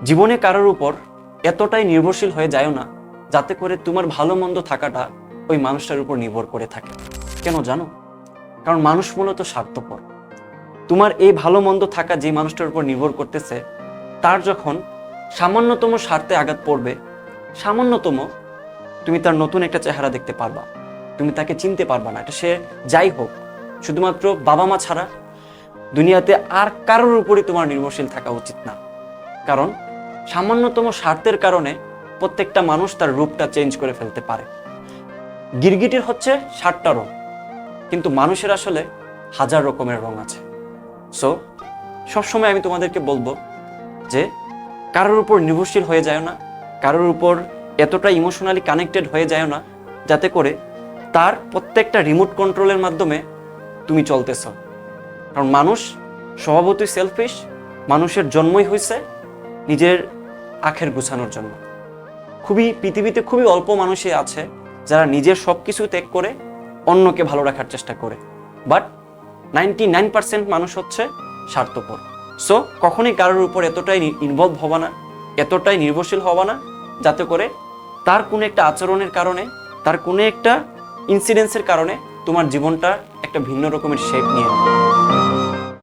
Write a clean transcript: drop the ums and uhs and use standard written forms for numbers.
জীবনে কারোর উপর এতটাই নির্ভরশীল হয়ে যায় না যাতে করে তোমার ভালো মন্দ থাকাটা ওই মানুষটার উপর নির্ভর করে থাকে। কেন জানো? কারণ মানুষ মূলত স্বার্থপর। তোমার এই ভালো মন্দ থাকা যে মানুষটার উপর নির্ভর করতেছে, তার যখন সামান্যতম স্বার্থে আঘাত পড়বে, সামান্যতম, তুমি তার নতুন একটা চেহারা দেখতে পারবা, তুমি তাকে চিনতে পারবা না। এটা সে যাই হোক, শুধুমাত্র বাবা মা ছাড়া দুনিয়াতে আর কারোর উপরই তোমার নির্ভরশীল থাকা উচিত না। কারণ সামান্যতম স্বার্থের কারণে প্রত্যেকটা মানুষ তার রূপটা চেঞ্জ করে ফেলতে পারে। গিরগিটির হচ্ছে 60টা রং, কিন্তু মানুষের আসলে 1000 রকমের রং আছে। সো সবসময় আমি তোমাদেরকে বলবো যে কারোর উপর নির্ভরশীল হয়ে যায় না, কারোর উপর এতটা ইমোশনালি কানেক্টেড হয়ে যায় না যাতে করে তার প্রত্যেকটা রিমোট কন্ট্রোলের মাধ্যমে তুমি চলতেছ। কারণ মানুষ স্বভাবতই সেলফিশ। মানুষের জন্মই হয়েছে নিজের আখের গুছানোর জন্য। পৃথিবীতে খুবই অল্প মানুষই আছে যারা নিজের সব কিছু ত্যাগ করে অন্যকে ভালো রাখার চেষ্টা করে, বাট 99% মানুষ হচ্ছে স্বার্থপর। সো কখনোই কারোর উপর এতটাই ইনভলভ হবা না, এতটাই নির্ভরশীল হবা না যাতে করে তার কোনো একটা আচরণের কারণে, তার কোনো একটা ইনসিডেন্সের কারণে তোমার জীবনটা একটা ভিন্ন রকমের শেপ নিয়ে নেয়।